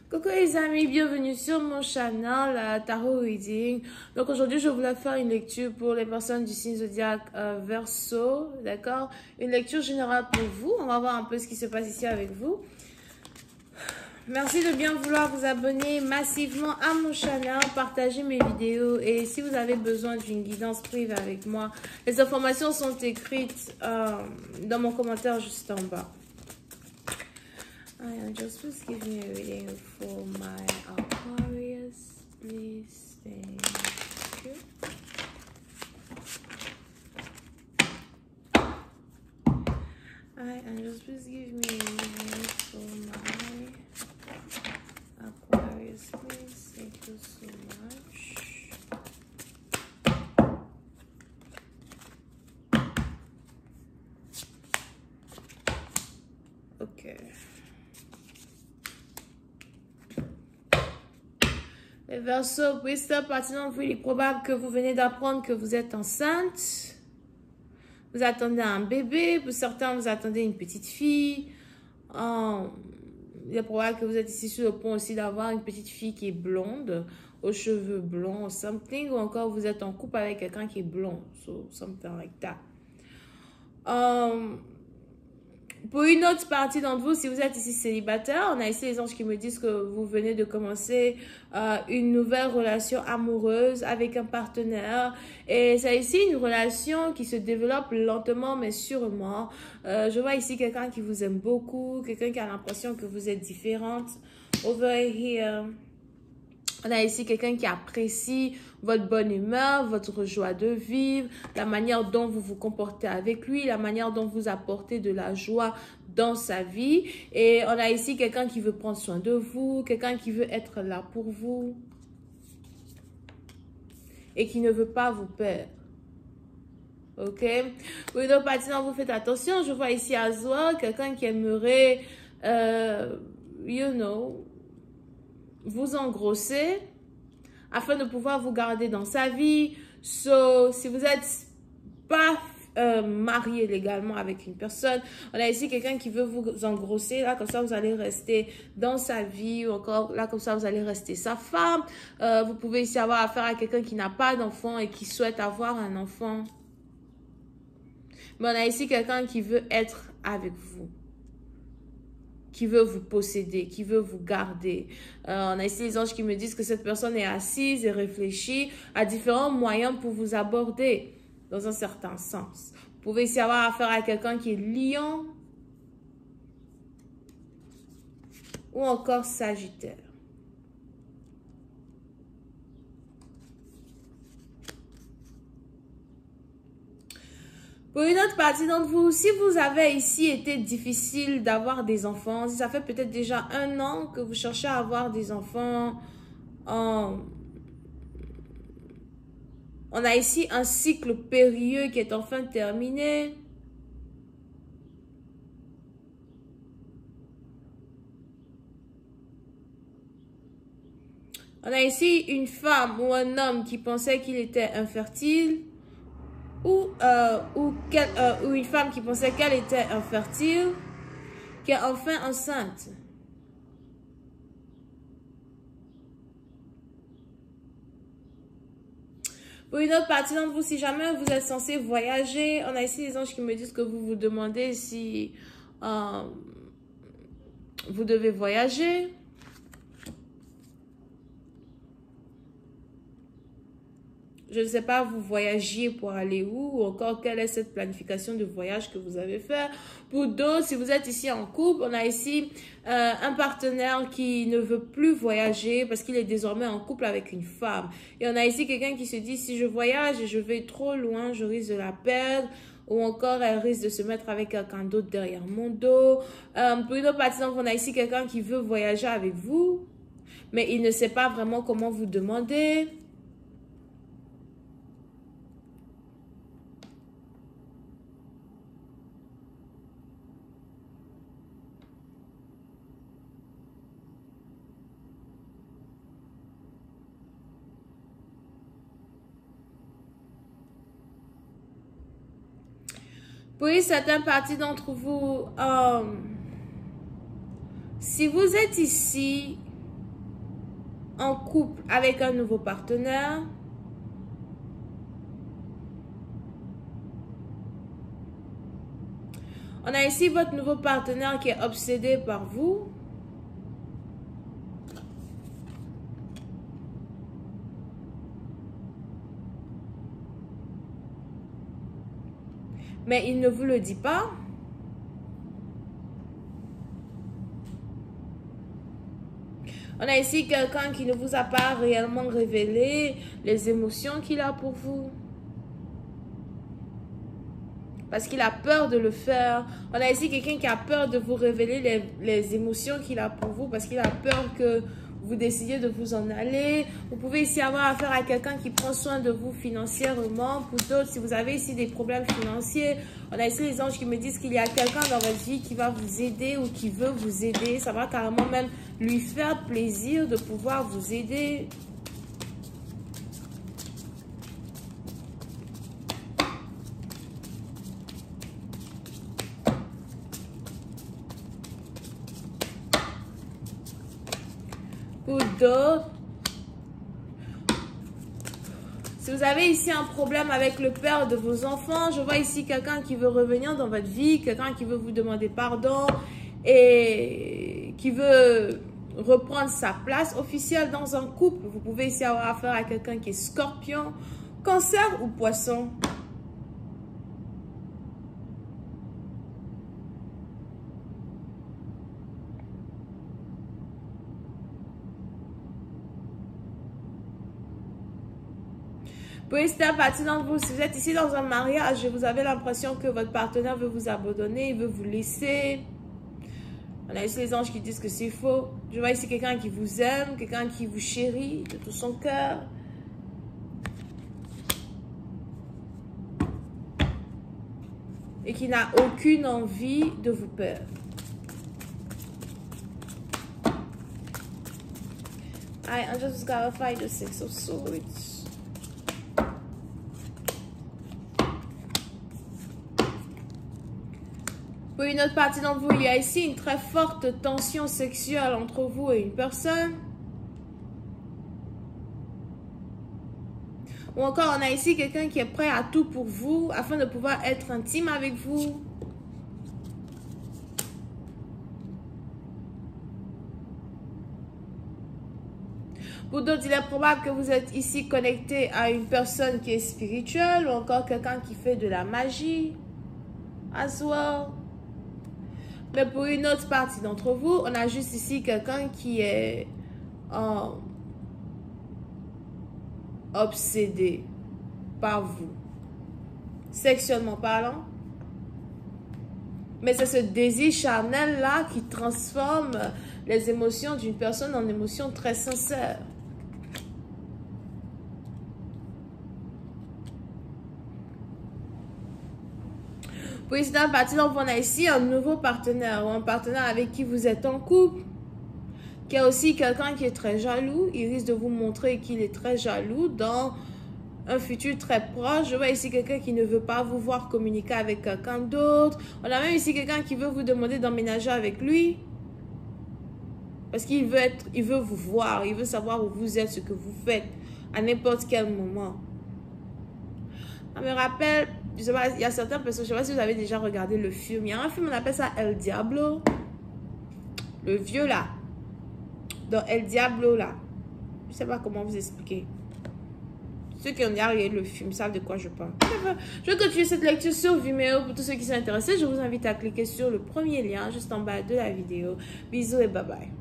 Coucou les amis, bienvenue sur mon channel Tarot Reading. Donc aujourd'hui je voulais faire une lecture pour les personnes du signe zodiaque Verseau, d'accord? Une lecture générale pour vous, on va voir un peu ce qui se passe ici avec vous. Merci de bien vouloir vous abonner massivement à mon channel, partager mes vidéos et si vous avez besoin d'une guidance privée avec moi, les informations sont écrites dans mon commentaire juste en bas. Just please give me a reading for my Aquarius, please. Thank you. And just please give me a reading for my Aquarius, please. Thank you so much. Okay. Les Verseaux, pour cette partie d'entre vous, il est probable que vous venez d'apprendre que vous êtes enceinte. Vous attendez un bébé. Pour certains, vous attendez une petite fille. Il est probable que vous êtes ici sur le point aussi d'avoir une petite fille qui est blonde, aux cheveux blonds, something. Ou encore, vous êtes en couple avec quelqu'un qui est blond. So, something like that. Pour une autre partie d'entre vous, si vous êtes ici célibataire, on a ici les anges qui me disent que vous venez de commencer une nouvelle relation amoureuse avec un partenaire. Et c'est ici une relation qui se développe lentement mais sûrement. Je vois ici quelqu'un qui vous aime beaucoup, quelqu'un qui a l'impression que vous êtes différente. Over here. On a ici quelqu'un qui apprécie votre bonne humeur, votre joie de vivre, la manière dont vous vous comportez avec lui, la manière dont vous apportez de la joie dans sa vie. Et on a ici quelqu'un qui veut prendre soin de vous, quelqu'un qui veut être là pour vous et qui ne veut pas vous perdre. Ok? Pour une autre partie, vous faites attention. Je vois ici Azwa, quelqu'un qui aimerait, vous engrosser afin de pouvoir vous garder dans sa vie. So, si vous n'êtes pas marié légalement avec une personne, on a ici quelqu'un qui veut vous engrosser. Là, comme ça, vous allez rester dans sa vie. Ou encore, là, comme ça, vous allez rester sa femme. Vous pouvez ici avoir affaire à quelqu'un qui n'a pas d'enfant et qui souhaite avoir un enfant. Mais on a ici quelqu'un qui veut être avec vous, qui veut vous posséder, qui veut vous garder. On a ici les anges qui me disent que cette personne est assise et réfléchit à différents moyens pour vous aborder dans un certain sens. Vous pouvez ici avoir affaire à quelqu'un qui est Lion ou encore Sagittaire. Pour une autre partie d'entre vous, si vous avez ici été difficile d'avoir des enfants, si ça fait peut-être déjà 1 an que vous cherchez à avoir des enfants, on a ici un cycle périlleux qui est enfin terminé. On a ici une femme ou un homme qui pensait qu'il était infertile. Ou une femme qui pensait qu'elle était infertile, qui est enfin enceinte. Pour une autre partie d'entre vous, si jamais vous êtes censé voyager, on a ici les anges qui me disent que vous vous demandez si vous devez voyager. Je ne sais pas, vous voyagiez pour aller où ou encore quelle est cette planification de voyage que vous avez fait. Pour d'autres, si vous êtes ici en couple, on a ici un partenaire qui ne veut plus voyager parce qu'il est désormais en couple avec une femme. Et on a ici quelqu'un qui se dit, si je voyage et je vais trop loin, je risque de la perdre. Ou encore, elle risque de se mettre avec quelqu'un d'autre derrière mon dos. Pour une autre partie, on a ici quelqu'un qui veut voyager avec vous, mais il ne sait pas vraiment comment vous demander. Pour certaines parties d'entre vous, si vous êtes ici en couple avec un nouveau partenaire. On a ici votre nouveau partenaire qui est obsédé par vous. Mais il ne vous le dit pas. On a ici quelqu'un qui ne vous a pas réellement révélé les émotions qu'il a pour vous. Parce qu'il a peur de le faire. On a ici quelqu'un qui a peur de vous révéler les émotions qu'il a pour vous. Parce qu'il a peur que vous décidiez de vous en aller. Vous pouvez ici avoir affaire à quelqu'un qui prend soin de vous financièrement. Pour d'autres, si vous avez ici des problèmes financiers, on a ici les anges qui me disent qu'il y a quelqu'un dans votre vie qui va vous aider ou qui veut vous aider. Ça va carrément même lui faire plaisir de pouvoir vous aider. Pour d'autres, si vous avez ici un problème avec le père de vos enfants, je vois ici quelqu'un qui veut revenir dans votre vie, quelqu'un qui veut vous demander pardon et qui veut reprendre sa place officielle dans un couple. Vous pouvez ici avoir affaire à quelqu'un qui est scorpion, cancer ou poisson. Pour faire partie d'entre vous, si vous êtes ici dans un mariage et vous avez l'impression que votre partenaire veut vous abandonner, il veut vous laisser. On a ici les anges qui disent que c'est faux. Je vois ici quelqu'un qui vous aime, quelqu'un qui vous chérit de tout son cœur. Et qui n'a aucune envie de vous perdre. I just gotta fight the Six of Swords. Pour une autre partie d'entre vous, il y a ici une très forte tension sexuelle entre vous et une personne. Ou encore, on a ici quelqu'un qui est prêt à tout pour vous afin de pouvoir être intime avec vous. Pour d'autres, il est probable que vous êtes ici connecté à une personne qui est spirituelle ou encore quelqu'un qui fait de la magie. As well. Mais pour une autre partie d'entre vous, on a juste ici quelqu'un qui est obsédé par vous, sexuellement parlant. Mais c'est ce désir charnel-là qui transforme les émotions d'une personne en émotions très sincères. Pour ici, dans la partie, donc, on a ici un nouveau partenaire ou un partenaire avec qui vous êtes en couple, qui est aussi quelqu'un qui est très jaloux. Il risque de vous montrer qu'il est très jaloux dans un futur très proche. Je vois ici quelqu'un qui ne veut pas vous voir communiquer avec quelqu'un d'autre. On a même ici quelqu'un qui veut vous demander d'emménager avec lui. Parce qu'il veut vous voir, il veut savoir où vous êtes, ce que vous faites, à n'importe quel moment. Ça me rappelle, je sais pas, il y a certaines personnes, je ne sais pas si vous avez déjà regardé le film. Il y a un film, on appelle ça El Diablo. Le vieux là. Dans El Diablo là. Je ne sais pas comment vous expliquer. Ceux qui ont déjà regardé le film savent de quoi je parle. Je vais continuer cette lecture sur Vimeo. Pour tous ceux qui sont intéressés, je vous invite à cliquer sur le premier lien juste en bas de la vidéo. Bisous et bye bye.